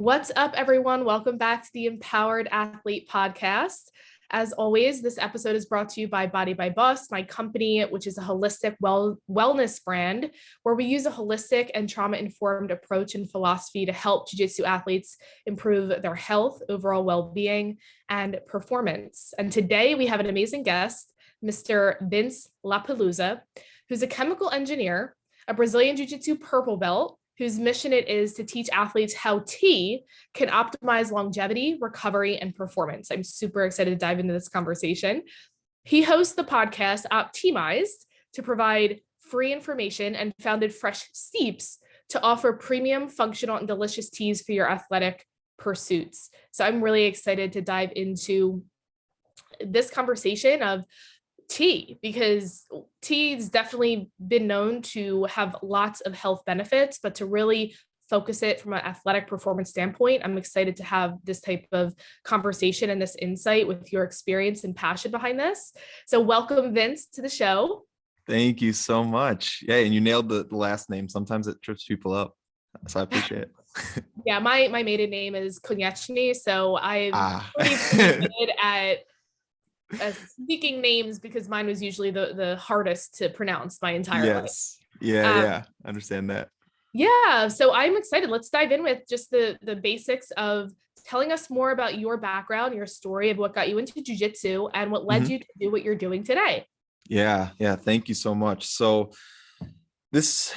What's up, everyone? Welcome back to the Empowered Athlete Podcast. As always, this episode is brought to you by Body by Bus, my company, which is a holistic wellness brand, where we use a holistic and trauma-informed approach and philosophy to help jiu-jitsu athletes improve their health, overall well-being, and performance. And today we have an amazing guest, Mr. Vince LaPelusa, who's a chemical engineer, a Brazilian jiu-jitsu purple belt, whose mission it is to teach athletes how tea can optimize longevity, recovery, and performance. I'm super excited to dive into this conversation. He hosts the podcast OpTEAmized to provide free information and founded Fresh Steeps to offer premium, functional, and delicious teas for your athletic pursuits. So I'm really excited to dive into this conversation of tea, because tea has definitely been known to have lots of health benefits, but to really focus it from an athletic performance standpoint, I'm excited to have this type of conversation and this insight with your experience and passion behind this. So welcome, Vince, to the show. Thank you so much. Yeah, and you nailed the last name. Sometimes it trips people up, so I appreciate it. Yeah, my maiden name is Konieczny, so I'm pretty good at speaking names because mine was usually the hardest to pronounce my entire life. Yeah, I understand that. Yeah, so I'm excited. Let's dive in with just the basics of telling us more about your background, your story of what got you into jiu-jitsu and what led you to do what you're doing today. Yeah, thank you so much. So this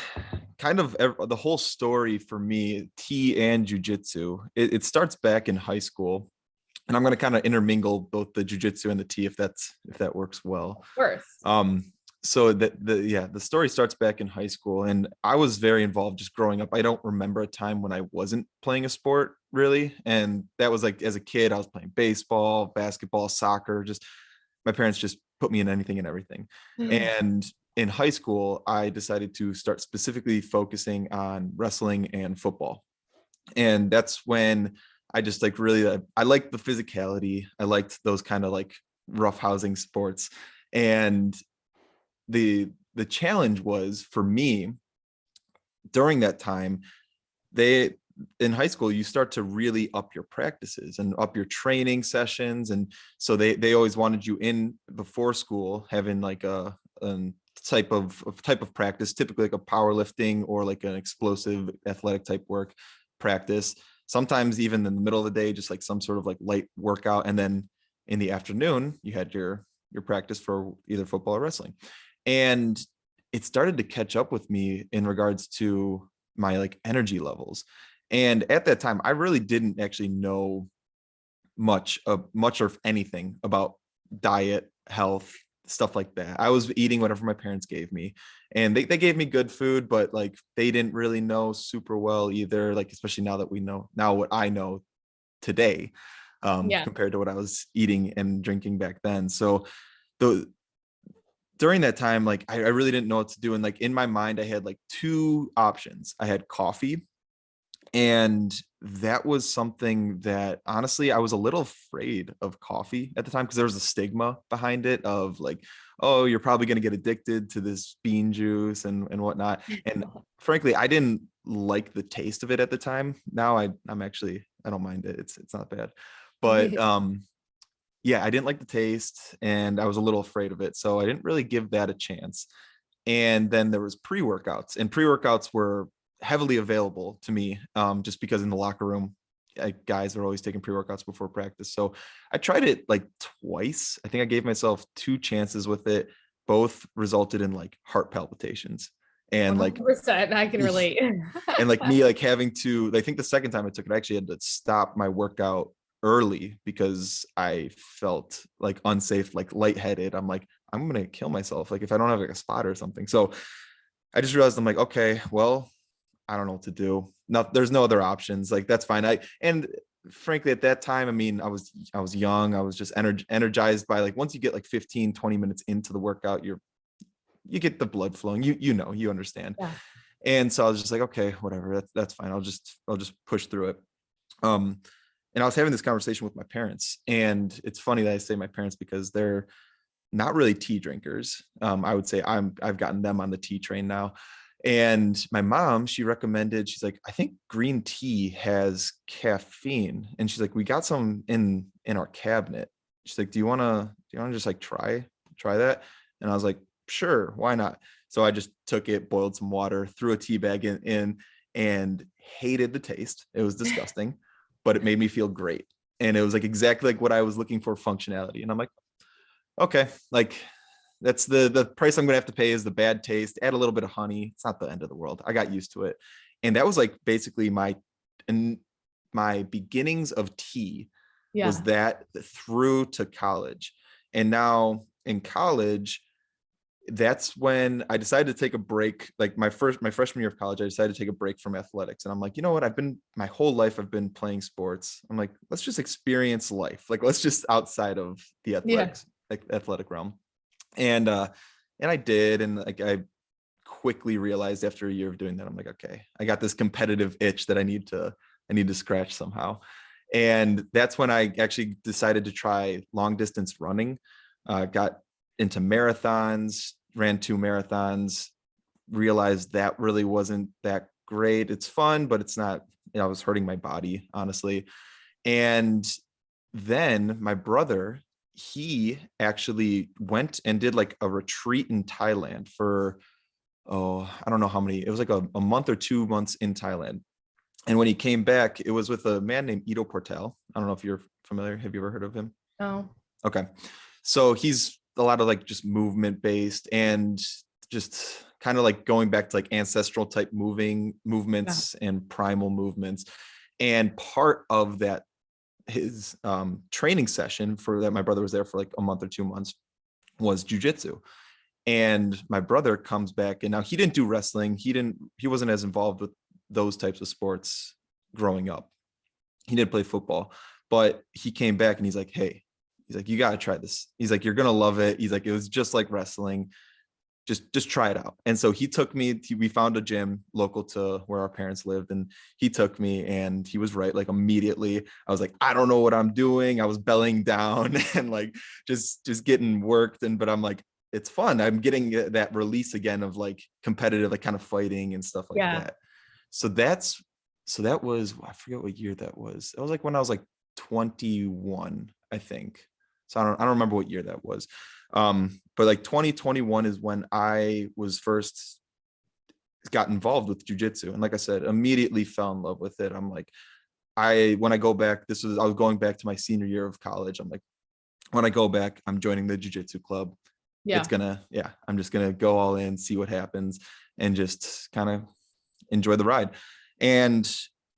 kind of the whole story for me, tea and jiu-jitsu, it starts back in high school. And I'm going to kind of intermingle both the jiu-jitsu and the tea if that works well. Of course. So the story starts back in high school, and I was very involved just growing up. I don't remember a time when I wasn't playing a sport really. And that was like, as a kid, I was playing baseball, basketball, soccer, just my parents just put me in anything and everything. And in high school, I decided to start specifically focusing on wrestling and football. And that's when I just like really, I liked the physicality. I liked those kind of like rough housing sports. And the challenge was for me during that time, in high school, you start to really up your practices and up your training sessions. And so they always wanted you in before school, having like a type of practice, typically like a powerlifting or like an explosive athletic type work practice. Sometimes even in the middle of the day, just like some sort of like light workout. And then in the afternoon, you had your practice for either football or wrestling. And it started to catch up with me in regards to my like energy levels. And at that time, I really didn't actually know much or anything about diet, health, stuff like that. I was eating whatever my parents gave me, and they gave me good food, but like they didn't really know super well either, like especially now that we know now what I know today, compared to what I was eating and drinking back then. So during that time, like I really didn't know what to do. And like in my mind, I had like two options. I had coffee, and that was something that honestly, I was a little afraid of coffee at the time because there was a stigma behind it of like, oh, you're probably going to get addicted to this bean juice and whatnot. And frankly, I didn't like the taste of it at the time. Now I don't mind it. It's not bad. But I didn't like the taste and I was a little afraid of it. So I didn't really give that a chance. And then there was pre-workouts, and pre-workouts were heavily available to me, just because in the locker room, guys are always taking pre-workouts before practice. So I tried it like twice. I think I gave myself 2 chances with it. Both resulted in like heart palpitations and 100%, I can relate. And like me, like having to, I think the second time I took it, I actually had to stop my workout early because I felt like unsafe, like lightheaded. I'm like, I'm going to kill myself. Like if I don't have like a spot or something. So I just realized I'm like, okay, well, I don't know what to do. No, there's no other options. Like, that's fine. And frankly, at that time, I mean, I was young. I was just energized by like, once you get like 15, 20 minutes into the workout, you get the blood flowing, you understand. Yeah. And so I was just like, okay, whatever, that's fine. I'll just push through it. And I was having this conversation with my parents, and it's funny that I say my parents because they're not really tea drinkers. I would say I've gotten them on the tea train now. And my mom, she recommended, she's like, I think green tea has caffeine. And she's like, we got some in our cabinet. She's like, do you wanna just like try that? And I was like, sure, why not? So I just took it, boiled some water, threw a tea bag in and hated the taste. It was disgusting, but it made me feel great. And it was like exactly like what I was looking for, functionality. And I'm like, okay, like that's the price I'm gonna have to pay is the bad taste. Add a little bit of honey. It's not the end of the world. I got used to it. And that was like basically my beginnings of tea was Yeah. that through to college. And now in college, that's when I decided to take a break. Like my freshman year of college, I decided to take a break from athletics. And I'm like, you know what? My whole life I've been playing sports. I'm like, let's just experience life. Like, let's just outside of the Yeah. athletic realm. And I did. And like I quickly realized after a year of doing that, I'm like, okay, I got this competitive itch that I need to scratch somehow. And that's when I actually decided to try long distance running. Got into marathons, ran 2 marathons, realized that really wasn't that great. It's fun, but it's not, I was hurting my body, honestly. And then my brother, he actually went and did like a retreat in Thailand for, I don't know how many, it was like a month or 2 months in Thailand. And when he came back, it was with a man named Ido Portal. I don't know if you're familiar. Have you ever heard of him? Oh, Okay. So he's a lot of like just movement based and just kind of like going back to like ancestral type yeah. movements and primal movements. And part of that, his training session for that, my brother was there for like a month or 2 months, was jujitsu. And my brother comes back, and now he didn't do wrestling. He wasn't as involved with those types of sports growing up. He didn't play football, but he came back and he's like, hey, he's like, you got to try this. He's like, you're going to love it. He's like, it was just like wrestling. Just try it out. And so he took me, we found a gym local to where our parents lived, and he took me, and he was right. Like immediately I was like, I don't know what I'm doing. I was bellying down and like, just getting worked. But I'm like, it's fun. I'm getting that release again of like competitive, like kind of fighting and stuff like Yeah. that. So that was, I forget what year that was. It was like when I was like 21, I think. So I don't remember what year that was. But like 2021 is when I was first got involved with jujitsu. And like I said, immediately fell in love with it. I'm like, when I go back, I was going back to my senior year of college. I'm like, when I go back, I'm joining the jujitsu club. Yeah. I'm just gonna go all in, see what happens, and just kind of enjoy the ride. And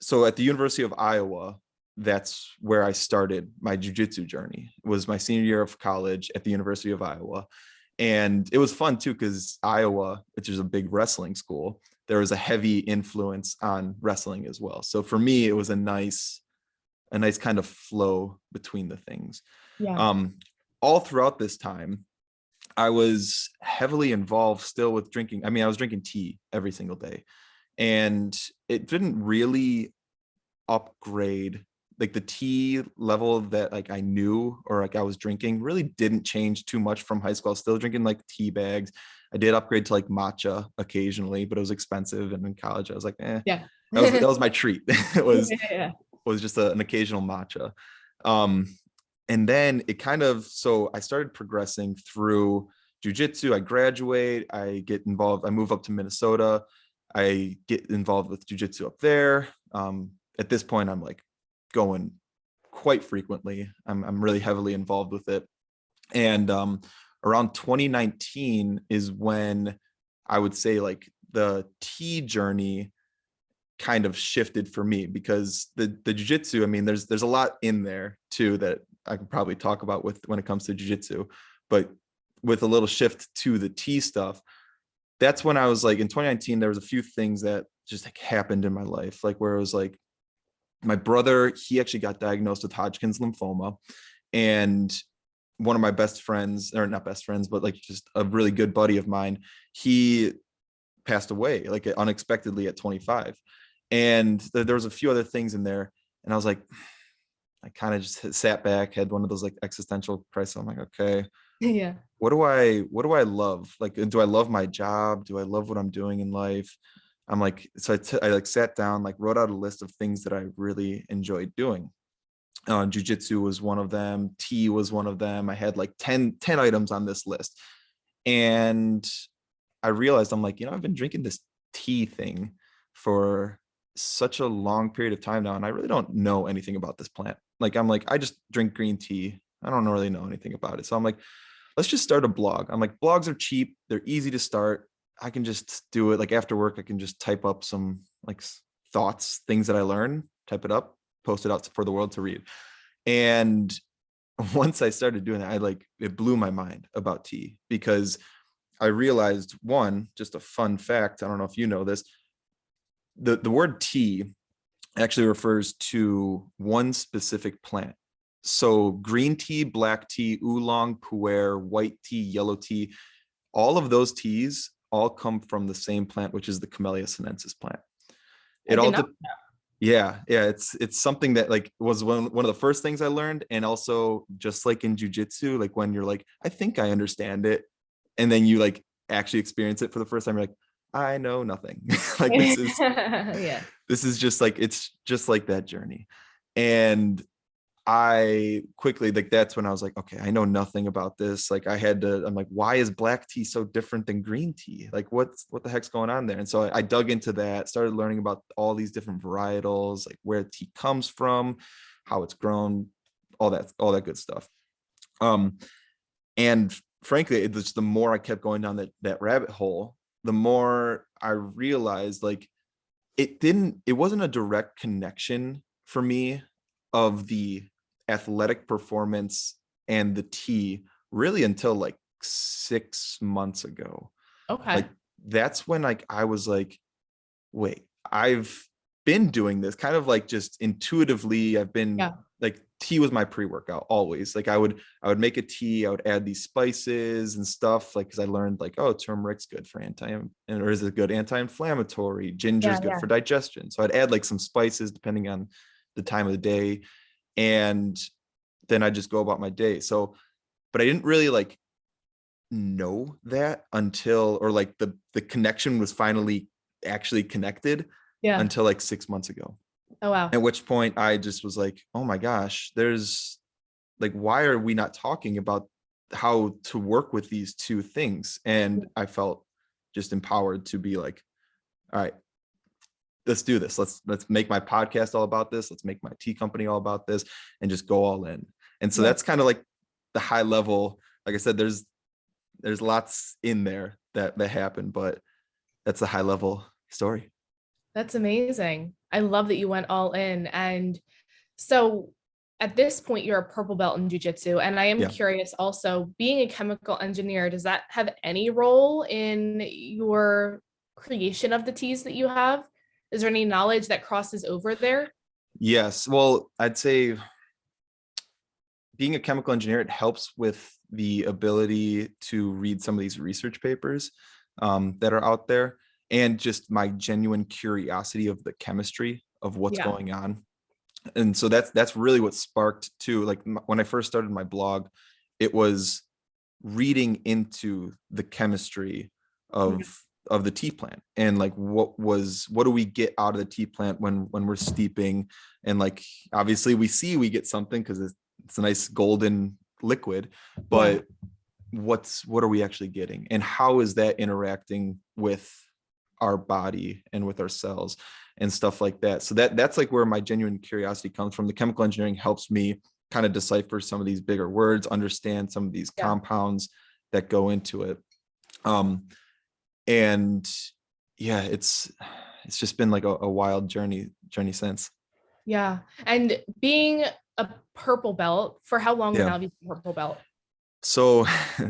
so at the University of Iowa, that's where I started my jujitsu journey. It was my senior year of college at the University of Iowa. And it was fun too, because Iowa, which is a big wrestling school, there was a heavy influence on wrestling as well. So for me, it was a nice kind of flow between the things. Yeah. Um, all throughout this time, I was heavily involved still with drinking. I mean, I was drinking tea every single day, and it didn't really upgrade. Like the tea level that like I knew or like I was drinking really didn't change too much from high school. I was still drinking like tea bags. I did upgrade to like matcha occasionally, but it was expensive. And in college, I was like, Yeah. that was my treat. it was Yeah. was just an occasional matcha. Um, and then it kind of, so I started progressing through jujitsu. I graduate, I get involved, I move up to Minnesota. I get involved with jujitsu up there. At this point, I'm like going quite frequently. I'm really heavily involved with it. And around 2019 is when I would say like the tea journey kind of shifted for me, because the jiu-jitsu, I mean, there's a lot in there too that I can probably talk about with when it comes to jiu-jitsu, but with a little shift to the tea stuff, that's when I was like, in 2019 there was a few things that just like happened in my life, like where it was like my brother, he actually got diagnosed with Hodgkin's lymphoma, and one of my best friends, or not best friends, but like just a really good buddy of mine, he passed away like unexpectedly at 25. And there was a few other things in there, and I was like, I kind of just sat back, had one of those like existential crises. I'm like, okay, Yeah. What do I love? Like, do I love my job? Do I love what I'm doing in life? I'm like, so I like sat down, like wrote out a list of things that I really enjoyed doing. Jujitsu was one of them. Tea was one of them. I had like 10 items on this list. And I realized I'm like, I've been drinking this tea thing for such a long period of time now. And I really don't know anything about this plant. Like, I'm like, I just drink green tea. I don't really know anything about it. So I'm like, let's just start a blog. I'm like, blogs are cheap. They're easy to start. I can just do it. Like after work, I can just type up some like thoughts, things that I learn, type it up, post it out for the world to read. And once I started doing that, it blew my mind about tea because I realized one, just a fun fact. I don't know if you know this. The word tea actually refers to one specific plant. So green tea, black tea, oolong, pu'er, white tea, yellow tea, all of those teas all come from the same plant, which is the Camellia sinensis plant. I It did all, not. yeah, it's something that like was one of the first things I learned. And also just like in jujitsu, like when you're like, I think I understand it. And then you like actually experience it for the first time, you're like, I know nothing. Like Yeah. this is just like, it's just like that journey. And I quickly, like, that's when I was like, okay, I know nothing about this. Like I'm like, why is black tea so different than green tea? Like what the heck's going on there? And so I dug into that, started learning about all these different varietals, like where tea comes from, how it's grown, all that good stuff. And frankly, it was the more I kept going down that rabbit hole, the more I realized like it wasn't a direct connection for me of the athletic performance and the tea really until like 6 months ago. Okay. Like that's when like I was like, wait, I've been doing this kind of like just intuitively. I've been Yeah. like, tea was my pre-workout always. Like I would make a tea, I would add these spices and stuff, like because I learned like, oh, turmeric's good for or is it good anti-inflammatory, ginger's Yeah. good Yeah. for digestion. So I'd add like some spices depending on the time of the day. And then I just go about my day. So, but I didn't really like know that until, or like the connection was finally actually connected Yeah. until like 6 months ago. Oh, wow. At which point I just was like, oh my gosh, there's like, why are we not talking about how to work with these two things? And I felt just empowered to be like, all right, let's do this. Let's make my podcast all about this. Let's make my tea company all about this and just go all in. And so Yeah. that's kind of like the high level. Like I said, there's lots in there that happen, but that's a high level story. That's amazing. I love that you went all in. And so at this point, you're a purple belt in jujitsu. And I am Yeah. curious also, being a chemical engineer, does that have any role in your creation of the teas that you have? Is there any knowledge that crosses over there? Yes. Well, I'd say being a chemical engineer, it helps with the ability to read some of these research papers that are out there, and just my genuine curiosity of the chemistry of what's Yeah. going on. And so that's really what sparked too. Like when I first started my blog, it was reading into the chemistry Mhm. of the tea plant, and like what do we get out of the tea plant when we're steeping. And like obviously we get something because it's a nice golden liquid, Yeah. but what are we actually getting, and how is that interacting with our body and with our cells and stuff like that. So that's like where my genuine curiosity comes from. The chemical engineering helps me kind of decipher some of these bigger words, understand some of these Yeah. compounds that go into it. And yeah, it's just been like a wild journey since. Yeah. And being a purple belt, for how long now Yeah. have you been purple belt? So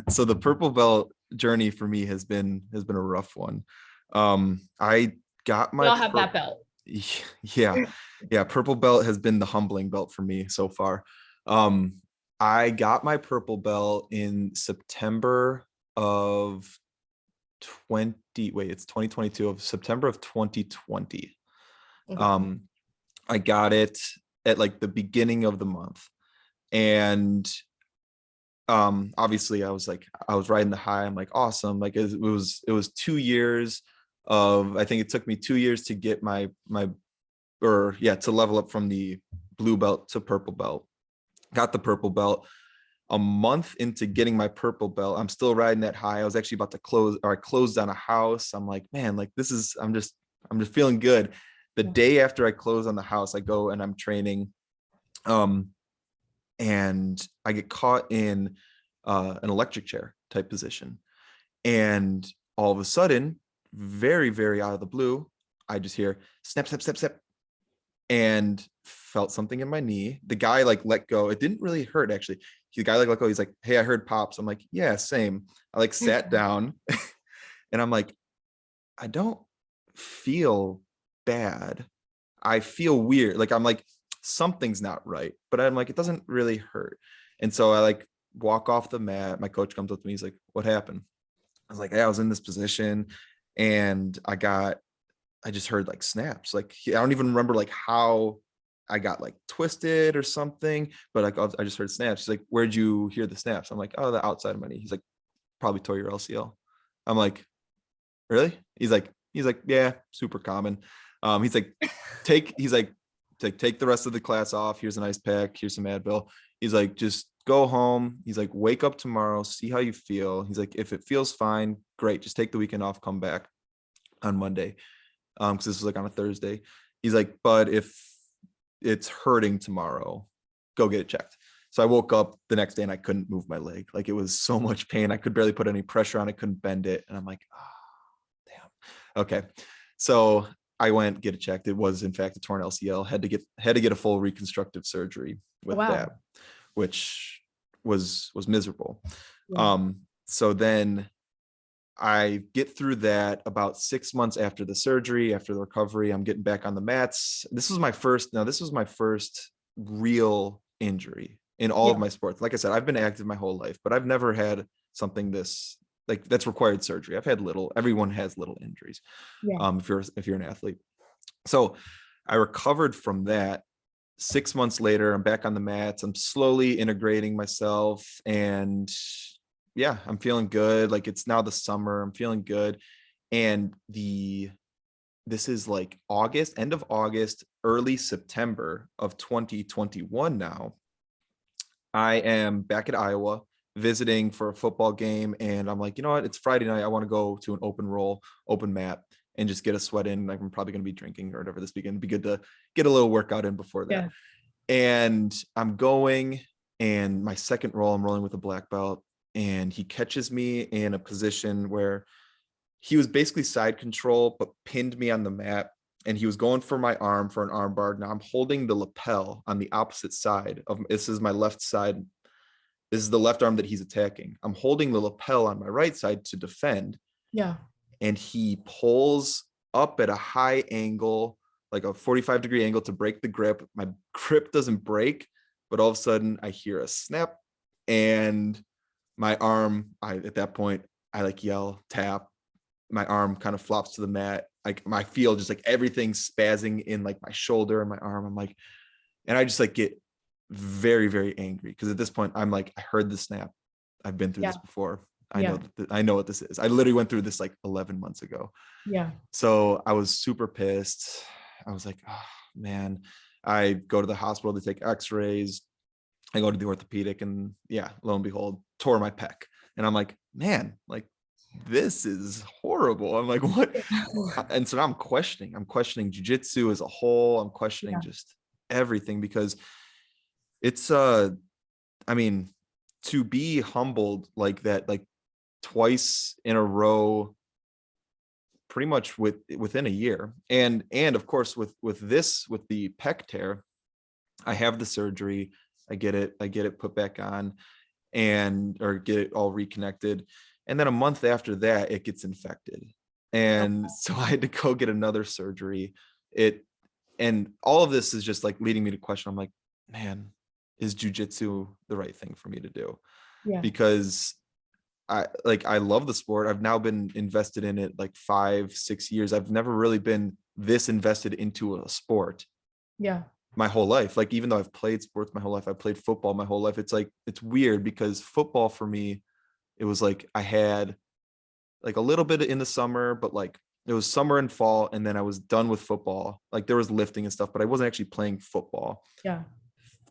so the purple belt journey for me has been a rough one. I got We my all have that belt. yeah, yeah, purple belt has been the humbling belt for me so far. um I got my purple belt in September of 2022, of September of 2020. Okay. um I got it at like the beginning of the month, and Obviously I was riding the high. I'm like, awesome. Like it was 2 years of, I think it took me 2 years to get to level up from the blue belt to purple belt. Got the purple belt. A month into getting my purple belt, I'm still riding that high. I was actually about to close, or I closed on a house. I'm like, man, like I'm just feeling good. The day after I close on the house, I go and I'm training. And I get caught in an electric chair type position. And all of a sudden, very, very out of the blue, I just hear snap, snap, snap, snap, and felt something in my knee. The guy like let go. It didn't really hurt actually. The guy like let go. He's like, hey, I heard pops. I'm like, yeah, same. I like sat down and I'm like, I don't feel bad. I feel weird. Like I'm like, something's not right. But I'm like, it doesn't really hurt. And so I like walk off the mat. My coach comes up to me. He's like, what happened? I was like, hey, I was in this position and I just heard like snaps. Like I don't even remember like how I got like twisted or something, but like I just heard snaps. He's like, where'd you hear the snaps? I'm like, oh, the outside of my knee. He's like, probably tore your LCL. I'm like, really? He's like, yeah, super common. He's like, take the rest of the class off. Here's an ice pack. Here's some Advil. He's like, just go home. He's like, wake up tomorrow, see how you feel. He's like, if it feels fine, great. Just take the weekend off, come back on Monday. Because this was like on a Thursday. He's like, but if it's hurting tomorrow, go get it checked. So I woke up the next day and I couldn't move my leg. Like it was so much pain. I could barely put any pressure on it, couldn't bend it. And I'm like, oh, damn. Okay. So I went get it checked. It was in fact a torn LCL. Had to get a full reconstructive surgery with that, which was miserable. So then I get through that. About 6 months after the surgery, after the recovery, I'm getting back on the mats. This was my first real injury in all of my sports. Like I said, I've been active my whole life, but I've never had something that's required surgery. I've had everyone has little injuries. If you're an athlete. So I recovered from that. 6 months later, I'm back on the mats. I'm slowly integrating myself and yeah, I'm feeling good. Like it's now the summer. I'm feeling good. And this is like end of August, early September of 2021 now. I am back at Iowa visiting for a football game. And I'm like, you know what? It's Friday night. I want to go to an open mat and just get a sweat in. Like I'm probably going to be drinking or whatever this weekend. It'd be good to get a little workout in before that. And I'm going, and my second roll, I'm rolling with a black belt. And he catches me in a position where he was basically side control, but pinned me on the mat. And he was going for my arm for an arm bar. Now I'm holding the lapel on the opposite side this is my left side. This is the left arm that he's attacking. I'm holding the lapel on my right side to defend. And he pulls up at a high angle, like a 45-degree angle to break the grip. My grip doesn't break, but all of a sudden I hear a snap and my arm, at that point, I like yell, tap. My arm kind of flops to the mat. Like I feel just like everything spazzing in like my shoulder and my arm. I'm like, and I just like get very, very angry because at this point I'm like, I heard the snap. I've been through this before. I know what this is. I literally went through this like 11 months ago. So I was super pissed. I was like, oh man. I go to the hospital to take x-rays. I go to the orthopedic and lo and behold, tore my pec. And I'm like, man, like this is horrible. I'm like, what? And so now I'm questioning jiu-jitsu as a whole. I'm questioning just everything because it's, I mean, to be humbled like that, like twice in a row, pretty much within a year. And of course, with the pec tear, I have the surgery. I get it put back on or get it all reconnected. And then a month after that, it gets infected. And so I had to go get another surgery. And all of this is just like leading me to question. I'm like, man, is jujitsu the right thing for me to do? Because I love the sport. I've now been invested in it like 5-6 years. I've never really been this invested into a sport. my whole life. Like, even though I've played sports my whole life, I played football my whole life. It's like, it's weird because football for me, it was like I had like a little bit in the summer, but like it was summer and fall, and then I was done with football. Like, there was lifting and stuff, but I wasn't actually playing football Yeah.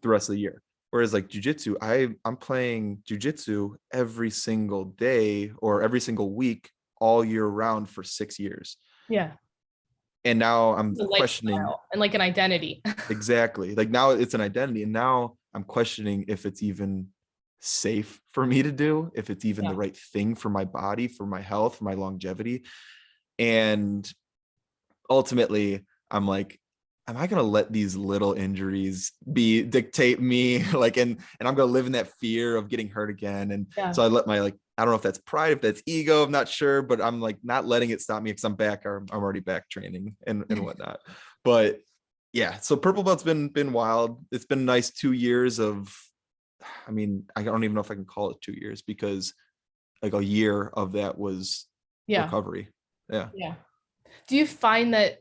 the rest of the year. Whereas like jujitsu, I'm playing jujitsu every single day or every single week all year round for 6 years. Yeah. And now I'm The questioning. lifestyle and like an identity. Exactly. Like, now it's an identity, and now I'm questioning if it's even safe for me to do, if it's even the Yeah. right thing for my body, for my health, for my longevity. And ultimately, I'm like, am I going to let these little injuries dictate me? Like, and I'm going to live in that fear of getting hurt again. And Yeah. so I let my, like, I don't know if that's pride, if that's ego, I'm not sure, but I'm like not letting it stop me because I'm back, or I'm already back training and whatnot. But yeah, so purple belt's been wild. It's been a nice 2 years of, I mean, I don't even know if I can call it 2 years, because like a year of that was Yeah. recovery. Yeah. Yeah. Do you find that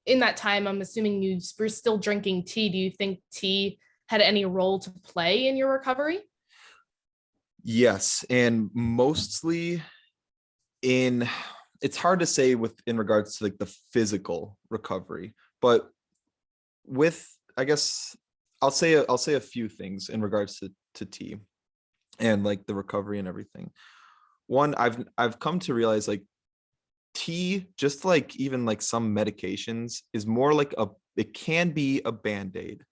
in that time, I'm assuming you were still drinking tea. Do you think tea had any role to play in your recovery? Yes. And mostly in, it's hard to say with in regards to like the physical recovery, but with, I guess I'll say a few things in regards to tea and like the recovery and everything. One, I've come to realize like tea, just like even like some medications, is more like it can be a band-aid,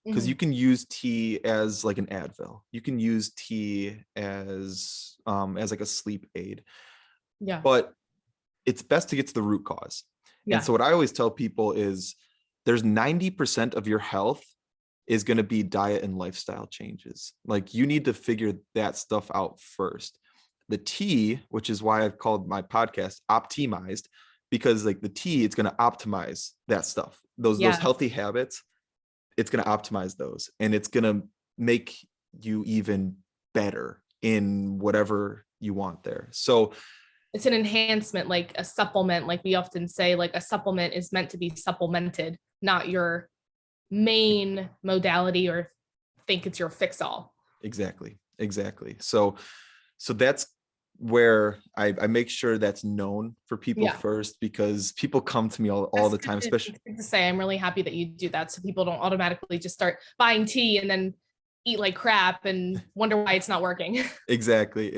because you Mhm. can use tea as like an Advil. You can use tea as like a sleep aid, Yeah. but it's best to get to the root cause. And Yeah. so what I always tell people is there's 90% of your health is going to be diet and lifestyle changes. Like, you need to figure that stuff out first. The tea, which is why I've called my podcast OpTEAmized, because like the tea, it's going to optimize that stuff. Those Yeah. healthy habits, it's going to optimize those, and it's going to make you even better in whatever you want there. So It's an enhancement, like a supplement. Like we often say, like a supplement is meant to be supplemented, not your main modality or think it's your fix all. exactly. So that's where I make sure that's known for people Yeah. first, because people come to me all the time, especially. It's good to say. I'm really happy that you do that, so people don't automatically just start buying tea and then eat like crap and wonder why it's not working. Exactly.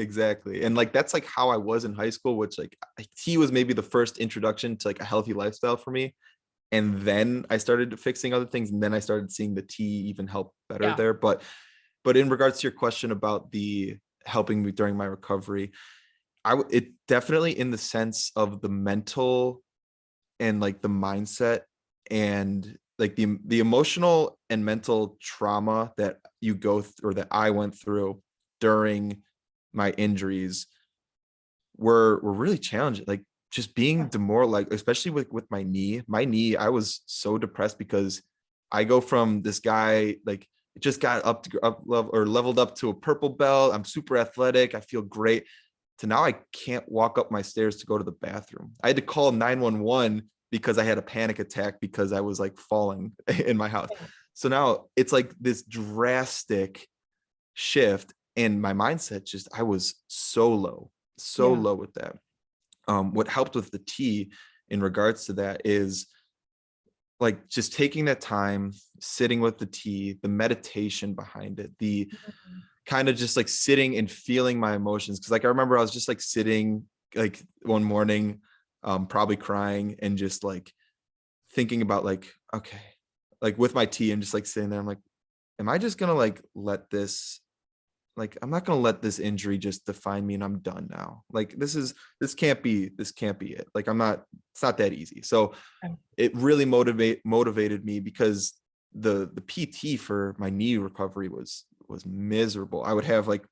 And like, that's like how I was in high school, which like tea was maybe the first introduction to like a healthy lifestyle for me. And then I started fixing other things, and then I started seeing the tea even help better Yeah. there. But in regards to your question about the helping me during my recovery, it definitely, in the sense of the mental and like the mindset and like the emotional and mental trauma that you go through, or that I went through during my injuries, were really challenging. Like, just being demoralized, especially with my knee, I was so depressed because I go from this guy, like, it just got up level, or leveled up to a purple belt. I'm super athletic. I feel great. To now I can't walk up my stairs to go to the bathroom. I had to call 911 because I had a panic attack because I was like falling in my house. So now it's like this drastic shift, and my mindset, just, I was so Yeah. low with that. What helped with the tea in regards to that is like just taking that time, sitting with the tea, the meditation behind it, the kind of just like sitting and feeling my emotions. Cause like, I remember I was just like sitting like one morning, probably crying, and just like thinking about like, okay, like with my tea, and just like sitting there, I'm like, am I just gonna like let this, like, I'm not gonna let this injury just define me, and I'm done now. Like, this can't be it. Like, it's not that easy. So it really motivated me, because the PT for my knee recovery was miserable. I would have like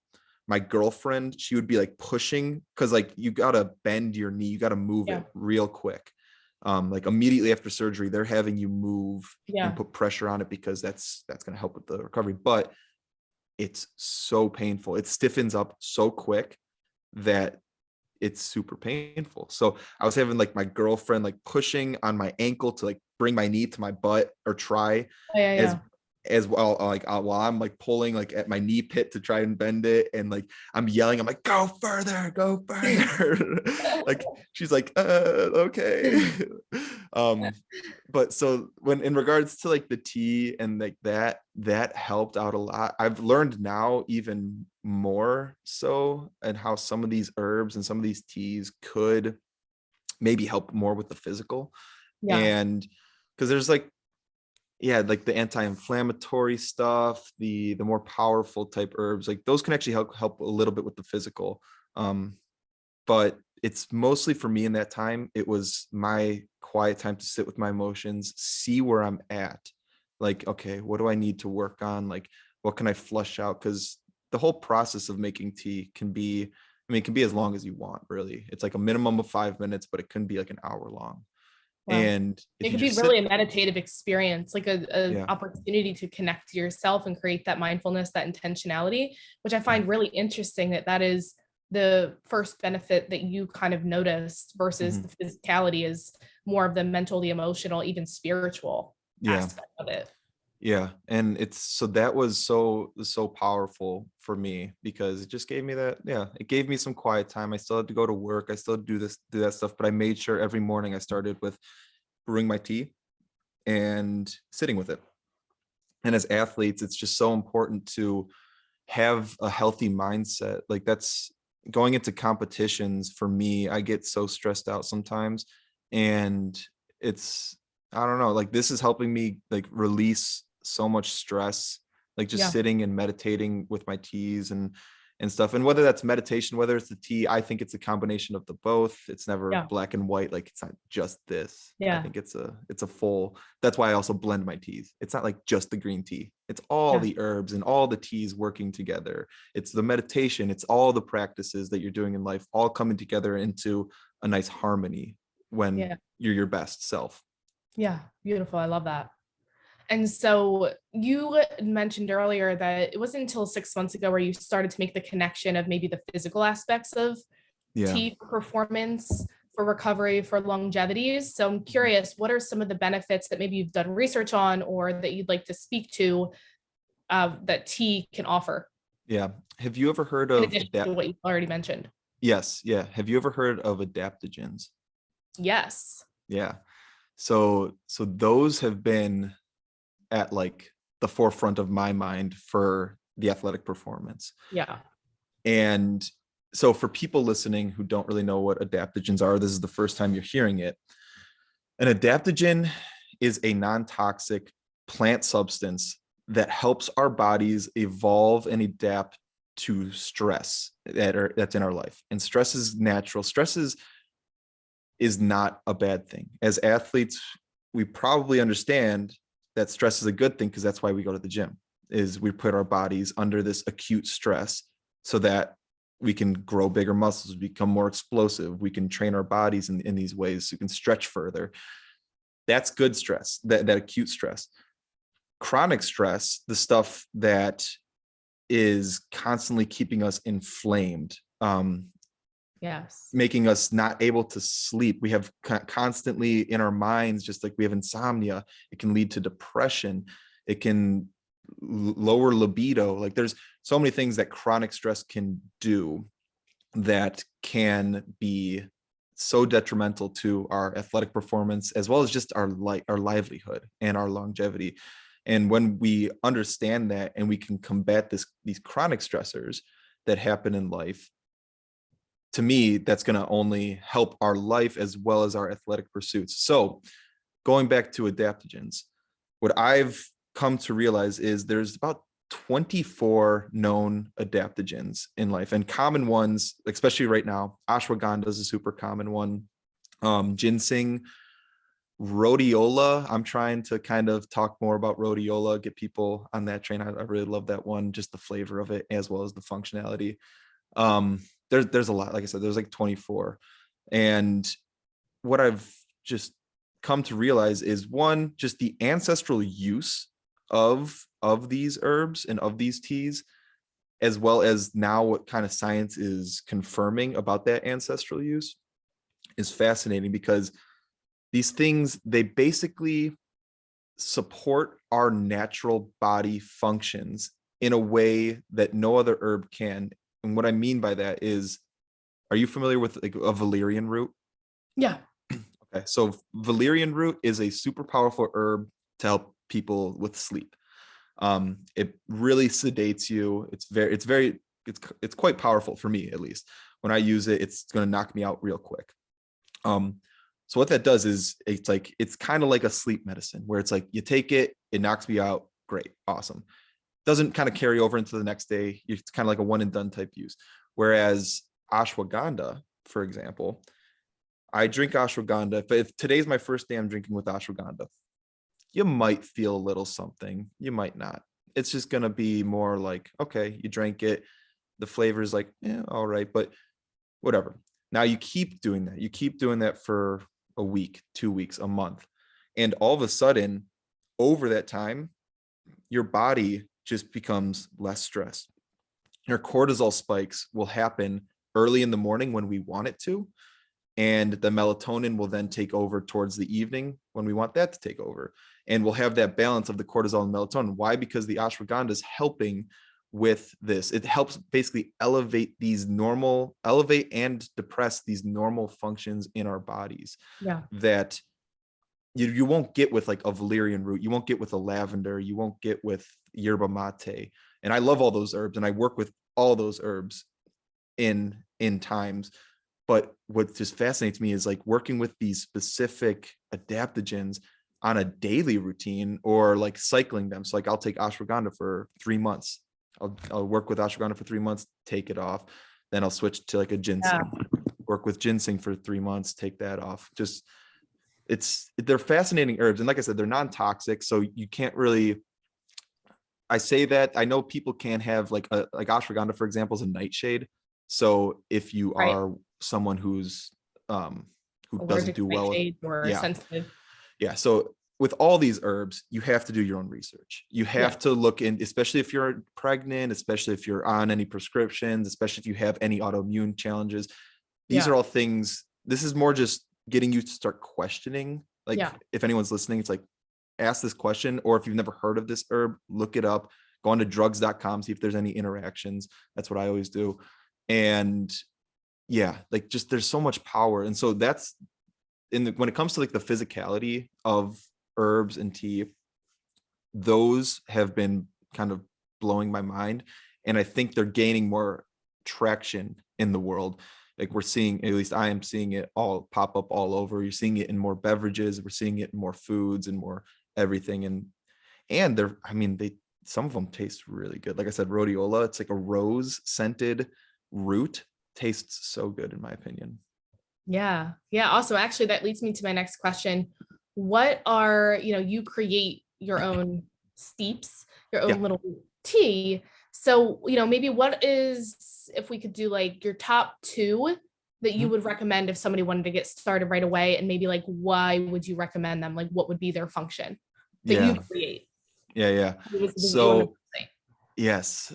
my girlfriend, she would be like pushing, because like you gotta bend your knee, you gotta move Yeah. it real quick. Like immediately after surgery, they're having you move and Yeah. put pressure on it, because that's gonna help with the recovery. But it's so painful. It stiffens up so quick that it's super painful. So I was having like my girlfriend like pushing on my ankle to like bring my knee to my butt or try Yeah, as yeah. as well, like while I'm like pulling like at my knee pit to try and bend it, and like I'm yelling, I'm like, go further. Like she's like, okay. um but so when in regards to like the tea and like that helped out a lot. I've learned now even more so, and how some of these herbs and some of these teas could maybe help more with the physical. Yeah. And because there's like, yeah, like the anti-inflammatory stuff, the more powerful type herbs, like those can actually help a little bit with the physical. um but it's mostly for me in that time, it was my quiet time to sit with my emotions, see where I'm at. Like, okay, what do I need to work on? Like, what can I flush out? Because the whole process of making tea can be, I mean, it can be as long as you want, really. It's like a minimum of 5 minutes, but it can be like an hour long. Wow. And It if you could be just sit, really a meditative experience, like a yeah. opportunity to connect to yourself and create that mindfulness, that intentionality, which I Yeah. find really interesting that that is the first benefit that you kind of noticed versus Mhm. the physicality is more of the mental, the emotional, even spiritual Yeah. aspect of it. Yeah, and it's so that was so powerful for me, because it just gave me that, yeah, it gave me some quiet time. I still had to go to work, I still do that stuff, but I made sure every morning I started with brewing my tea and sitting with it. And as athletes, it's just so important to have a healthy mindset. Like, that's going into competitions for me, I get so stressed out sometimes, and it's, I don't know, like this is helping me like release so much stress, like just Yeah. sitting and meditating with my teas and stuff. And whether that's meditation, whether it's the tea, I think it's a combination of the both. It's never Yeah. black and white, like it's not just this. I Yeah. think it's a full, that's why I also blend my teas. It's not like just the green tea, it's all Yeah. the herbs and all the teas working together. It's the meditation, it's all the practices that you're doing in life all coming together into a nice harmony when Yeah. you're your best self. Yeah. Beautiful. I love that. And so you mentioned earlier that it wasn't until 6 months ago where you started to make the connection of maybe the physical aspects of Yeah. tea for performance, for recovery, for longevity. So I'm curious, what are some of the benefits that maybe you've done research on or that you'd like to speak to that tea can offer, Yeah. Have you ever heard in of addition to what you already mentioned? Yes, yeah. Have you ever heard of adaptogens? Yes. Yeah. So those have been at like the forefront of my mind for the athletic performance. Yeah. And so for people listening who don't really know what adaptogens are, this is the first time you're hearing it. An adaptogen is a non-toxic plant substance that helps our bodies evolve and adapt to stress that's in our life. And stress is natural. Stress is not a bad thing. As athletes, we probably understand that stress is a good thing, because that's why we go to the gym, is we put our bodies under this acute stress so that we can grow bigger muscles, become more explosive, we can train our bodies in these ways so we can stretch further. That's good stress, that acute stress. Chronic stress, the stuff that is constantly keeping us inflamed, Yes. making us not able to sleep. We have constantly in our minds, just like we have insomnia. It can lead to depression. It can lower libido. Like, there's so many things that chronic stress can do that can be so detrimental to our athletic performance, as well as just our livelihood and our longevity. And when we understand that and we can combat these chronic stressors that happen in life, to me, that's going to only help our life as well as our athletic pursuits. So going back to adaptogens, what I've come to realize is there's about 24 known adaptogens in life, and common ones, especially right now. Ashwagandha is a super common one. Ginseng, rhodiola. I'm trying to kind of talk more about rhodiola, get people on that train. I really love that one, just the flavor of it as well as the functionality. There's a lot, like I said, there's like 24. And what I've just come to realize is, one, just the ancestral use of these herbs and of these teas, as well as now what kind of science is confirming about that ancestral use, is fascinating, because these things, they basically support our natural body functions in a way that no other herb can. And what I mean by that is, are you familiar with like a valerian root? Yeah. Okay, so valerian root is a super powerful herb to help people with sleep. It really sedates you. It's quite powerful for me, at least. When I use it, it's going to knock me out real quick. So what that does is it's kind of like a sleep medicine where it's like you take it, it knocks me out, great, awesome. Doesn't kind of carry over into the next day. It's kind of like a one and done type use. Whereas ashwagandha, for example, I drink ashwagandha. If today's my first day I'm drinking with ashwagandha, you might feel a little something, you might not. It's just going to be more like, okay, you drank it, the flavor is like, all right, but whatever. Now you keep doing that. You keep doing that for a week, 2 weeks, a month. And all of a sudden, over that time, your body just becomes less stressed. Your cortisol spikes will happen early in the morning when we want it to. And the melatonin will then take over towards the evening when we want that to take over. And we'll have that balance of the cortisol and melatonin. Why? Because the ashwagandha is helping with this. It helps basically elevate and depress these normal functions in our bodies. Yeah. That you won't get with like a valerian root, you won't get with a lavender, you won't get with yerba mate. And I love all those herbs and I work with all those herbs in times. But what just fascinates me is like working with these specific adaptogens on a daily routine or like cycling them. So like I'll take ashwagandha for 3 months. I'll work with ashwagandha for 3 months, take it off. Then I'll switch to like a ginseng, work with ginseng for 3 months, take that off. Just they're fascinating herbs. And like I said, they're non-toxic. So you can't really, I say that I know people can have like ashwagandha, for example, is a nightshade. So if you are someone who's who doesn't do well with, or sensitive. Yeah. So with all these herbs, you have to do your own research. You have to look in, especially if you're pregnant, especially if you're on any prescriptions, especially if you have any autoimmune challenges. These are all things, this is more just getting you to start questioning. Like if anyone's listening, it's like, ask this question, or if you've never heard of this herb, look it up, go on to drugs.com, see if there's any interactions. That's what I always do. And like just there's so much power. And so that's when it comes to like the physicality of herbs and tea, those have been kind of blowing my mind. And I think they're gaining more traction in the world. Like we're seeing, at least I am seeing it all pop up all over. You're seeing it in more beverages. We're seeing it in more foods and more everything. And some of them taste really good. Like I said, rhodiola, it's like a rose scented root, tastes so good in my opinion. Yeah. Also, actually, that leads me to my next question. What are, you create your own steeps, your own little tea. So, maybe what is, if we could do like your top 2 that you would recommend if somebody wanted to get started right away, and maybe like, why would you recommend them? Like, what would be their function that you create? So, yes.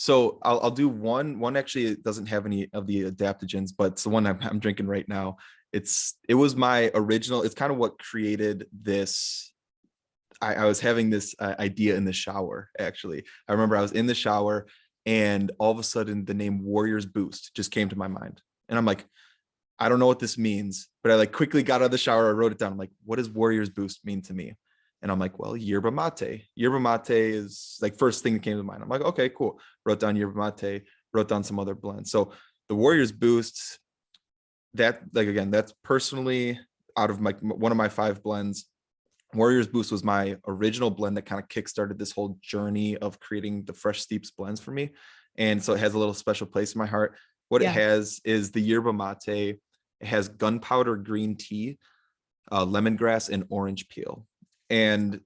So I'll do one actually, it doesn't have any of the adaptogens, but it's the one I'm drinking right now. It was my original, it's kind of what created this. I was having this idea in the shower, actually. I remember I was in the shower and all of a sudden the name Warriors Boost just came to my mind. And I'm like, I don't know what this means, but I like quickly got out of the shower. I wrote it down. I'm like, what does Warriors Boost mean to me? And I'm like, well, yerba mate. Yerba mate is like first thing that came to mind. I'm like, okay, cool. Wrote down yerba mate, wrote down some other blends. So the Warriors Boost, that like, again, that's personally out of one of my 5 blends. Warriors Boost was my original blend that kind of kickstarted this whole journey of creating the Fresh Steeps blends for me. And so it has a little special place in my heart. What it has is the yerba mate. It has gunpowder green tea, lemongrass, and orange peel. And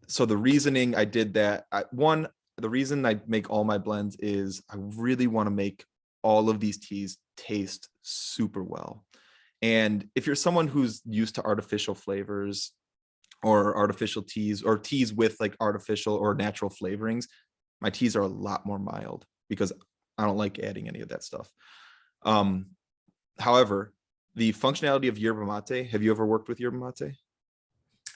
so the reasoning I did that, the reason I make all my blends is I really want to make all of these teas taste super well. And if you're someone who's used to artificial flavors or artificial teas or teas with like artificial or natural flavorings, my teas are a lot more mild because I don't like adding any of that stuff. However, The functionality of yerba mate. Have you ever worked with yerba mate?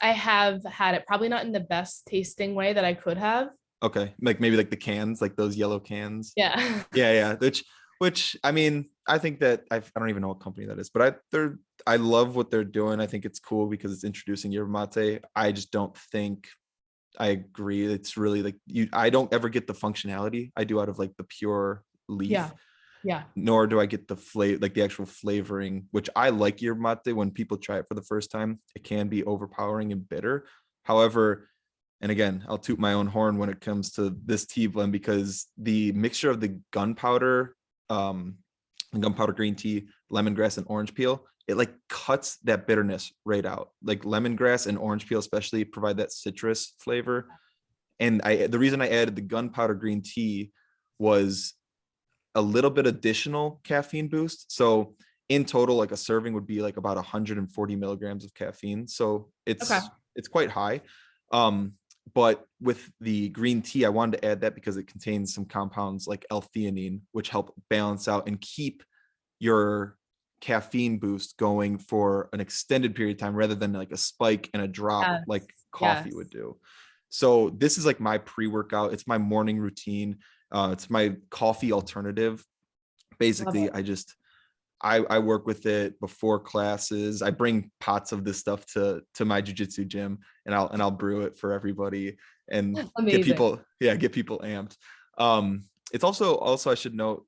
I have had it, probably not in the best tasting way that I could have. Okay, like maybe like the cans, like those yellow cans. Yeah. Yeah. Which I mean, I think that I don't even know what company that is, but I love what they're doing. I think it's cool because it's introducing yerba mate. I just don't think I agree. It's really like I don't ever get the functionality I do out of like the pure Yeah. leaf, Yeah. nor do I get the flavor, like the actual flavoring, which I like yerba mate. When people try it for the first time, it can be overpowering and bitter. However, and again, I'll toot my own horn when it comes to this tea blend, because the mixture of the um, gunpowder green tea, lemongrass, and orange peel, it like cuts that bitterness right out. Like lemongrass and orange peel especially provide that citrus flavor. And the reason I added the gunpowder green tea was a little bit additional caffeine boost. So in total, like a serving would be like about 140 milligrams of caffeine. So Okay. it's quite high. But with the green tea, I wanted to add that because it contains some compounds like L-theanine, which help balance out and keep your caffeine boost going for an extended period of time rather than like a spike and a drop Yes. like coffee Yes. would do. So this is like my pre-workout. It's my morning routine. It's my coffee alternative. Love Basically, it. I work with it before classes. I bring pots of this stuff to my jujitsu gym, and I'll brew it for everybody and Amazing. get people amped. It's also I should note,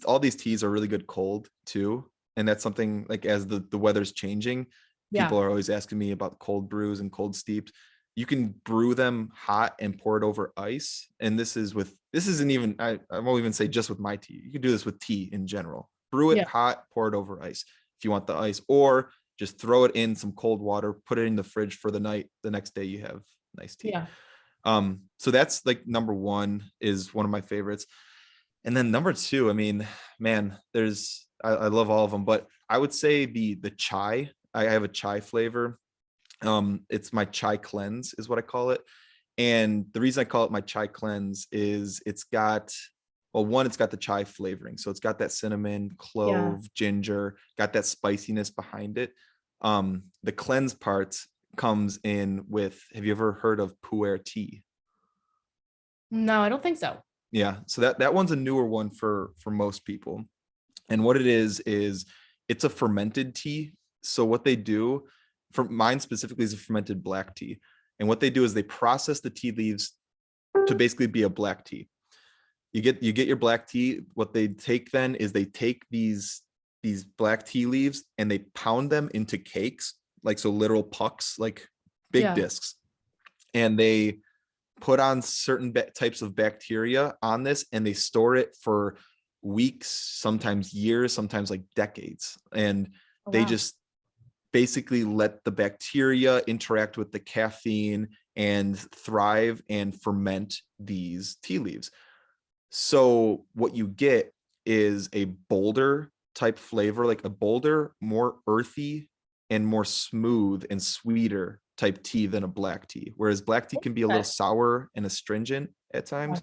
all these teas are really good cold too, and that's something like as the weather's changing, Yeah. people are always asking me about cold brews and cold steeps. You can brew them hot and pour it over ice, and this isn't even I won't even say just with my tea. You can do this with tea in general. Brew it Yeah. hot, pour it over ice if you want the ice, or just throw it in some cold water, put it in the fridge for the night. The next day you have nice tea. Yeah. So that's like number one, is one of my favorites. And then number two, I mean, man, I love all of them, but I would say the chai. I have a chai flavor. It's my chai cleanse is what I call it. And the reason I call it my chai cleanse is it's got, well, one, it's got the chai flavoring. So it's got that cinnamon, Yeah. clove, ginger, got that spiciness behind it. The cleanse part comes in with, have you ever heard of pu'er tea? No, I don't think so. Yeah. So that one's a newer one for most people. And what it is it's a fermented tea. So what they do, for mine specifically, is a fermented black tea. And what they do is they process the tea leaves to basically be a black tea. You get your black tea. What they take then is they take these black tea leaves and they pound them into cakes, like so literal pucks, like big Yeah. discs. And they put on certain types of bacteria on this, and they store it for weeks, sometimes years, sometimes like decades. And Oh, they wow. just basically let the bacteria interact with the caffeine and thrive and ferment these tea leaves. So what you get is a bolder type flavor, like a bolder, more earthy and more smooth and sweeter type tea than a black tea. Whereas black tea can be a little Okay. sour and astringent at Yeah. times.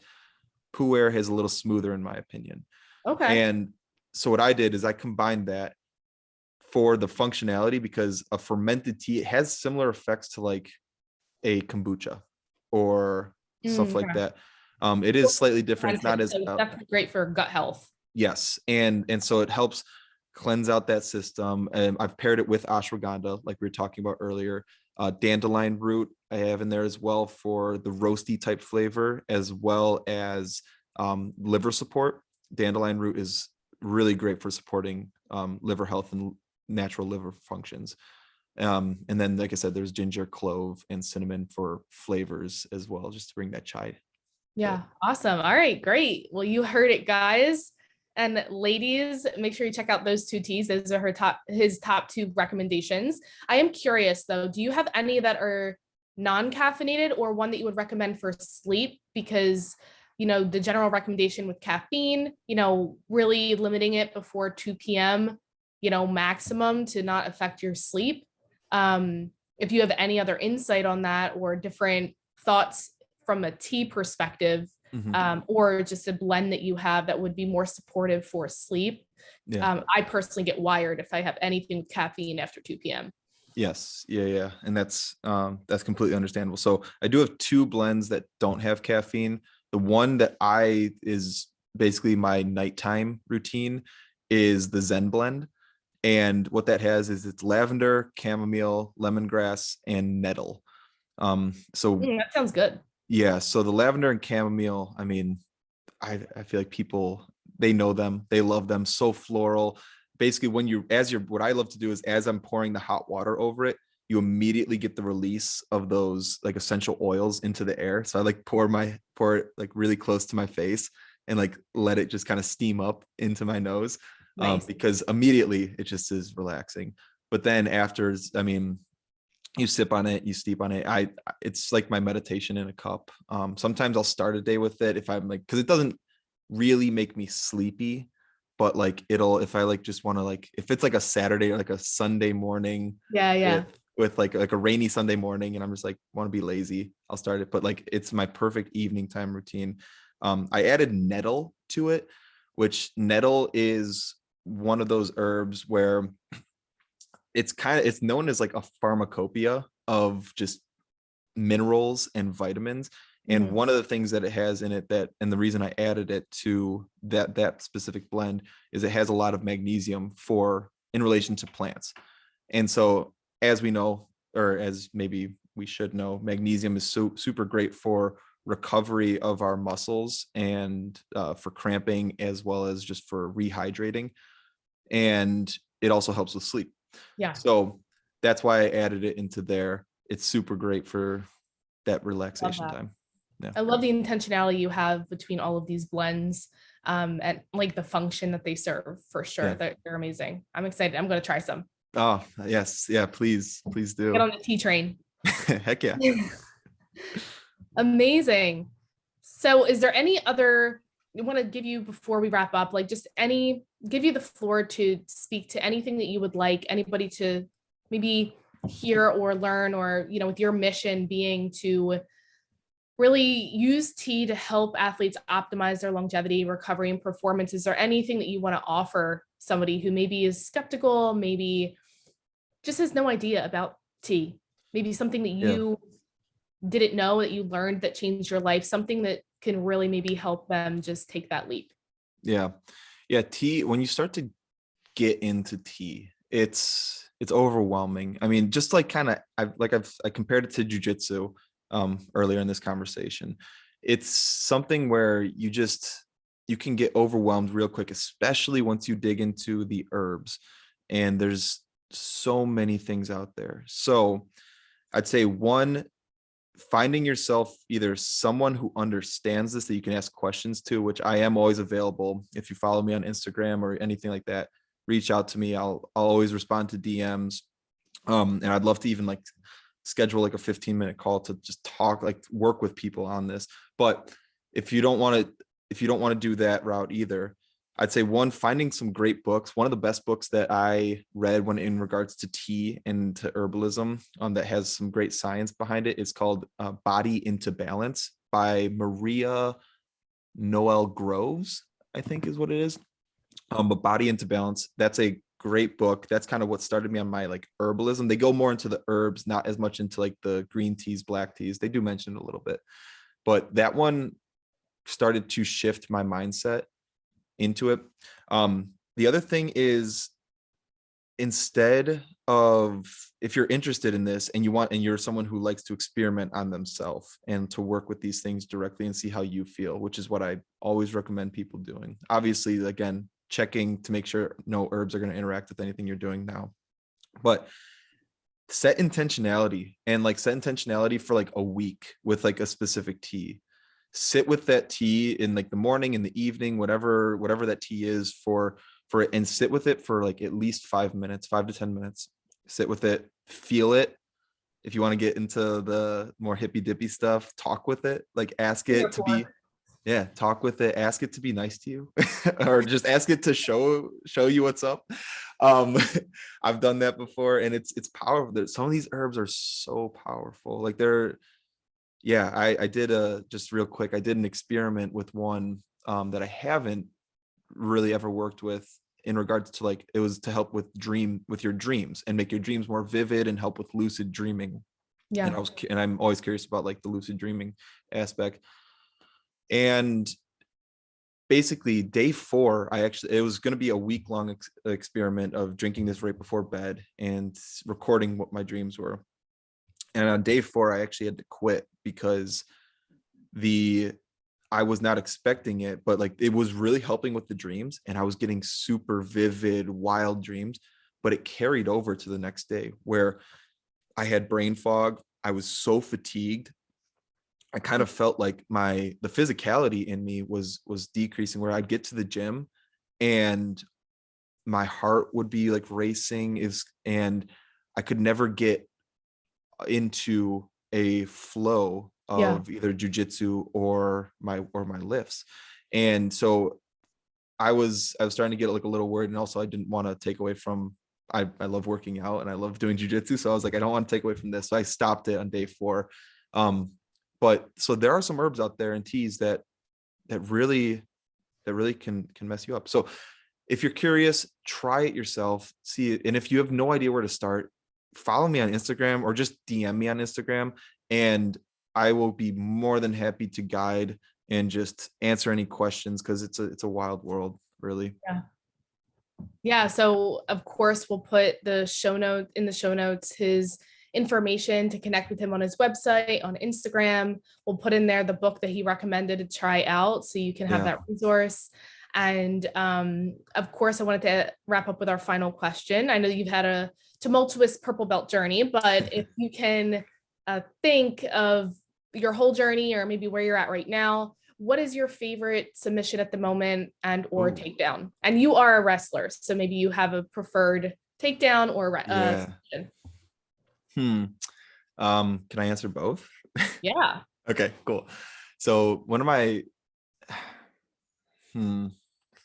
Pu'er is a little smoother in my opinion. Okay. And so what I did is I combined that for the functionality, because a fermented tea, it has similar effects to like a kombucha or stuff like Okay. that. It is slightly different. It's not Fermented, as so it's definitely great for gut health. yes, and so it helps cleanse out that system. And I've paired it with ashwagandha, like we were talking about earlier. Dandelion root I have in there as well for the roasty type flavor, as well as liver support. Dandelion root is really great for supporting liver health and natural liver functions. And then, like I said, there's ginger, clove, and cinnamon for flavors as well, just to bring that chai Yeah. bit. Awesome. All right. Great. Well, you heard it, guys. And ladies, make sure you check out those two teas. Those are his top two recommendations. I am curious though, do you have any that are non-caffeinated or one that you would recommend for sleep? Because, the general recommendation with caffeine, really limiting it before 2 p.m., maximum to not affect your sleep. If you have any other insight on that or different thoughts from a tea perspective, Mhm. or just a blend that you have that would be more supportive for sleep. Yeah. I personally get wired if I have anything with caffeine after 2 p.m. Yes. Yeah. Yeah. And that's completely understandable. So I do have two blends that don't have caffeine. The one that I is basically my nighttime routine is the Zen blend. And what that has is it's lavender, chamomile, lemongrass, and nettle. So That sounds good. yeah, so the lavender and chamomile, I mean, I feel like people, they know them, they love them, so floral. Basically, when you as you're what I love to do is as I'm pouring the hot water over it, you immediately get the release of those like essential oils into the air. So I like pour it like really close to my face and like let it just kind of steam up into my nose. Nice. Because immediately it just is relaxing. But then after, I mean, you sip on it, you steep on it. It's like my meditation in a cup. Sometimes I'll start a day with it if I'm like, because it doesn't really make me sleepy, but like it'll, if I like just want to like, if it's like a Saturday or like a Sunday morning Yeah, with yeah. like a rainy Sunday morning and I'm just like want to be lazy, I'll start it. But like it's my perfect evening time routine. I added nettle to it, which nettle is one of those herbs where it's known as like a pharmacopoeia of just minerals and vitamins. And Mhm. one of the things that it has in it that, and the reason I added it to that specific blend is it has a lot of magnesium for in relation to plants. And so as we know, or as maybe we should know, magnesium is super great for recovery of our muscles and for cramping as well as just for rehydrating. And it also helps with sleep. Yeah, So that's why I added it into there. It's super great for that love relaxation that. time. Yeah. I love the intentionality you have between all of these blends, and like the function that they serve for sure. Yeah. They're amazing. I'm excited. I'm going to try some. Oh, yes. Yeah. Please Get do. on the tea train. Heck yeah. Amazing. So, is there any other I want to give you before we wrap up, like just give you the floor to speak to anything that you would like anybody to maybe hear or learn, or, with your mission being to really use tea to help athletes optimize their longevity, recovery, and performance. Is there anything that you want to offer somebody who maybe is skeptical, maybe just has no idea about tea? Maybe something that Yeah. you didn't know that you learned that changed your life, something that can really maybe help them just take that leap. Yeah. Yeah. Tea, when you start to get into tea, it's overwhelming. I mean, just like kind of I compared it to jujitsu earlier in this conversation. It's something where you can get overwhelmed real quick, especially once you dig into the herbs. And there's so many things out there. So I'd say one, finding yourself either someone who understands this that you can ask questions to, which I am always available. If you follow me on Instagram or anything like that, reach out to me. I'll always respond to DMs. And I'd love to even like schedule like a 15-minute call to just talk, like work with people on this. But if you don't want to, if you don't want to do that route either, I'd say one, finding some great books. One of the best books that I read when in regards to tea and to herbalism, that has some great science behind it, is called Body into Balance by Maria Noel Groves, I think is what it is. But Body into Balance, that's a great book. That's kind of what started me on my like herbalism. They go more into the herbs, not as much into like the green teas, black teas. They do mention it a little bit, but that one started to shift my mindset into it. The other thing is, instead of, if you're interested in this and you're someone who likes to experiment on themselves and to work with these things directly and see how you feel, which is what I always recommend people doing. Obviously, again, checking to make sure no herbs are going to interact with anything you're doing now, but set intentionality for like a week with like a specific tea. Sit with that tea in like the morning, in the evening, whatever that tea is for it, and sit with it for like at least 5 minutes, 5 to 10 minutes. Sit with it, feel it. If you want to get into the more hippy dippy stuff, talk with it, like ask it to be, yeah, talk with it, ask it to be nice to you or just ask it to show you what's up. um I've done that before and it's powerful. Some of these herbs are so powerful, like Yeah, I did just real quick, I did an experiment with one that I haven't really ever worked with in regards to like, it was to help with your dreams and make your dreams more vivid and help with lucid dreaming. And Yeah. I'm always curious about like the lucid dreaming aspect. And basically day 4, it was going to be a week long experiment of drinking this right before bed and recording what my dreams were. And on day 4, I actually had to quit because I was not expecting it, but like it was really helping with the dreams and I was getting super vivid, wild dreams, but it carried over to the next day where I had brain fog. I was so fatigued. I kind of felt like the physicality in me was decreasing, where I'd get to the gym and my heart would be like racing and I could never get into a flow Yeah. of either jujitsu or my lifts. And so I was starting to get like a little worried, and also I didn't want to take away from, I love working out and I love doing jujitsu. So I was like, I don't want to take away from this. So I stopped it on day 4. But so there are some herbs out there and teas that really can mess you up. So if you're curious, try it yourself, see it. And if you have no idea where to start, follow me on Instagram or just DM me on Instagram, and I will be more than happy to guide and just answer any questions, because it's a wild world, really. Yeah. Yeah. So of course we'll put the show notes, his information to connect with him on his website, on Instagram. We'll put in there the book that he recommended to try out so you can have Yeah. that resource. And of course, I wanted to wrap up with our final question. I know you've had a tumultuous purple belt journey, but if you can think of your whole journey or maybe where you're at right now, what is your favorite submission at the moment and or Ooh, takedown? And you are a wrestler, so maybe you have a preferred takedown or yeah. submission. Can I answer both? Yeah. Okay, cool. So one of my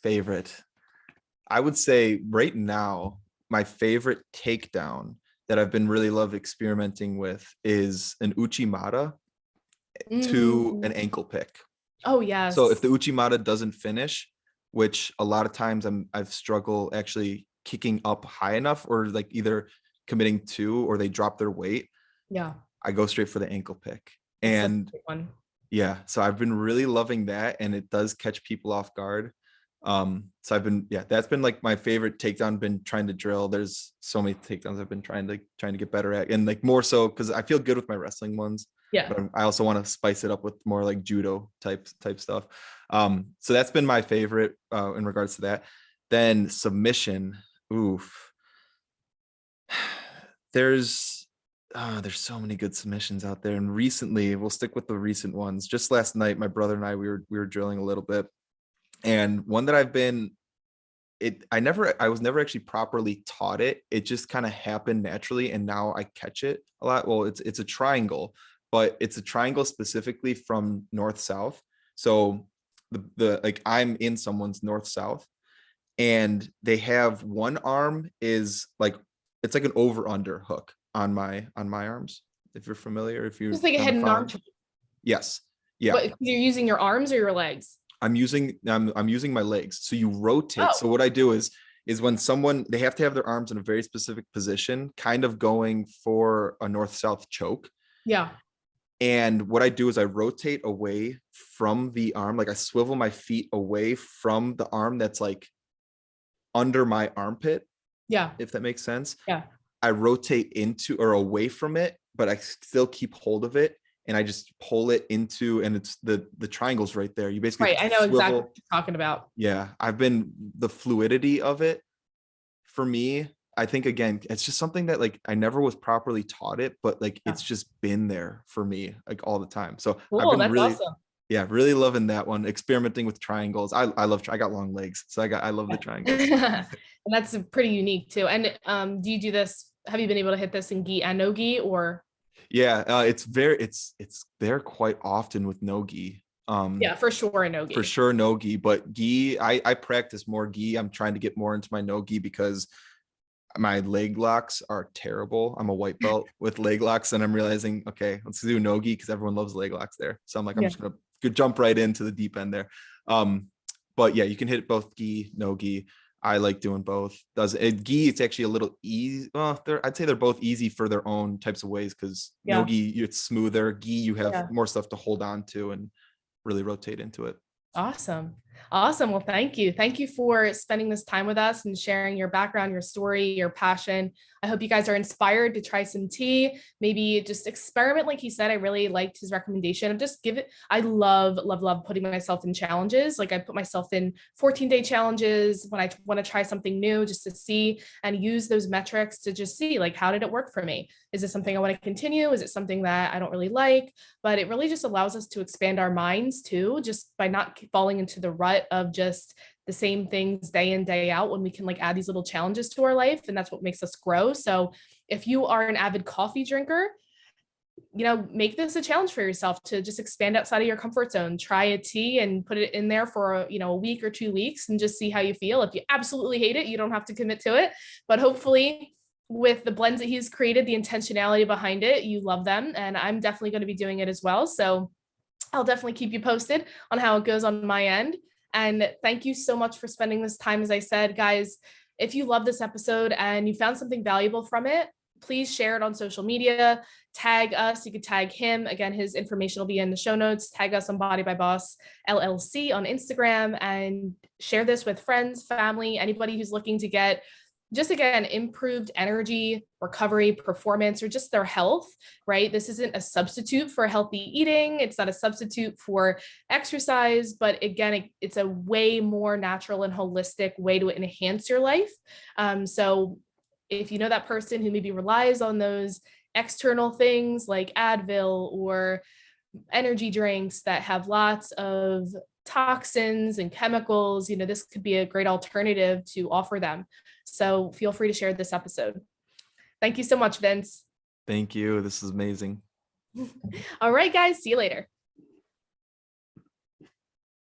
favorite, I would say right now, my favorite takedown that I've been really love experimenting with is an Uchimata to Mm. an ankle pick. Oh, So if yes. the Uchimata doesn't finish, which a lot of times I've struggled actually kicking up high enough, or like either committing to, or they drop their weight, Yeah. I go straight for the ankle pick. That's such a And good one. yeah, so I've been really loving that, and it does catch people off guard. So that's been like my favorite takedown. Been trying to drill. There's so many takedowns I've been trying to get better at, and like more so because I feel good with my wrestling ones, Yeah. but I also want to spice it up with more like judo type stuff. So that's been my favorite in regards to that. Then submission. Oof. There's so many good submissions out there, and recently we'll stick with the recent ones. Just last night, my brother and I we were drilling a little bit, and one that I was never actually properly taught it. It just kind of happened naturally, and now I catch it a lot. Well, it's a triangle, but it's a triangle specifically from north south. So the like I'm in someone's north south, and they have one arm is like, it's like an over under hook on my arms. If you're familiar, if you're Just like a kind of hidden arm. following. Yes. Yeah. What, you're using your arms or your legs? I'm using my legs. So you rotate. Oh, So what I do is when someone, they have to have their arms in a very specific position, kind of going for a north south choke. yeah. And what I do is I rotate away from the arm, like I swivel my feet away from the arm that's like under my armpit, Yeah. if that makes sense. Yeah. I rotate into or away from it, but I still keep hold of it, and I just pull it into, and it's the triangle's right there. You basically Right. I know exactly swivel. what you're talking about. Yeah, the fluidity of it for me, I think again, it's just something that like I never was properly taught it, but like Yeah. it's just been there for me like all the time. So I've Cool. been That's really, awesome. yeah, really loving that one. Experimenting with triangles. I got long legs, so I love the triangles. Yeah. And that's pretty unique too. And do you do this? Have you been able to hit this in gi and no gi or? Yeah, it's there quite often with no gi. Yeah, for sure, no For gi. sure no gi, but gi, I practice more gi. I'm trying to get more into my no gi because my leg locks are terrible. I'm a white belt with leg locks, and I'm realizing, okay, let's do nogi because everyone loves leg locks there. So I'm like, I'm Yeah. just gonna jump right into the deep end there. But yeah, you can hit both gi, no gi. I like doing both. Does it gi? It's actually a little easy. Well, I'd say they're both easy for their own types of ways because Yeah. nogi, it's smoother. Gi, you have Yeah. more stuff to hold on to and really rotate into it. Awesome. Awesome. Well, thank you. Thank you for spending this time with us and sharing your background, your story, your passion. I hope you guys are inspired to try some tea, maybe just experiment. Like he said, I really liked his recommendation of just give it. I love, love, love putting myself in challenges. Like I put myself in 14-day challenges when I want to try something new just to see and use those metrics to just see like, how did it work for me? Is this something I want to continue? Is it something that I don't really like? But it really just allows us to expand our minds too, just by not falling into the rut of just the same things day in, day out, when we can like add these little challenges to our life. And that's what makes us grow. So if you are an avid coffee drinker, make this a challenge for yourself to just expand outside of your comfort zone. Try a tea and put it in there for, a week or 2 weeks and just see how you feel. If you absolutely hate it, you don't have to commit to it, but hopefully with the blends that he's created, the intentionality behind it, you love them. And I'm definitely going to be doing it as well. So I'll definitely keep you posted on how it goes on my end. And thank you so much for spending this time. As I said, guys, if you love this episode and you found something valuable from it, please share it on social media, tag us. You could tag him. Again, his information will be in the show notes. Tag us on Body by Boss LLC on Instagram and share this with friends, family, anybody who's looking to get just, again, improved energy, recovery, performance, or just their health, right? This isn't a substitute for healthy eating. It's not a substitute for exercise, but again, it's a way more natural and holistic way to enhance your life. So if you know that person who maybe relies on those external things like Advil or energy drinks that have lots of toxins and chemicals, this could be a great alternative to offer them. So feel free to share this episode. Thank you so much, Vince. Thank you. This is amazing. All right, guys, see you later.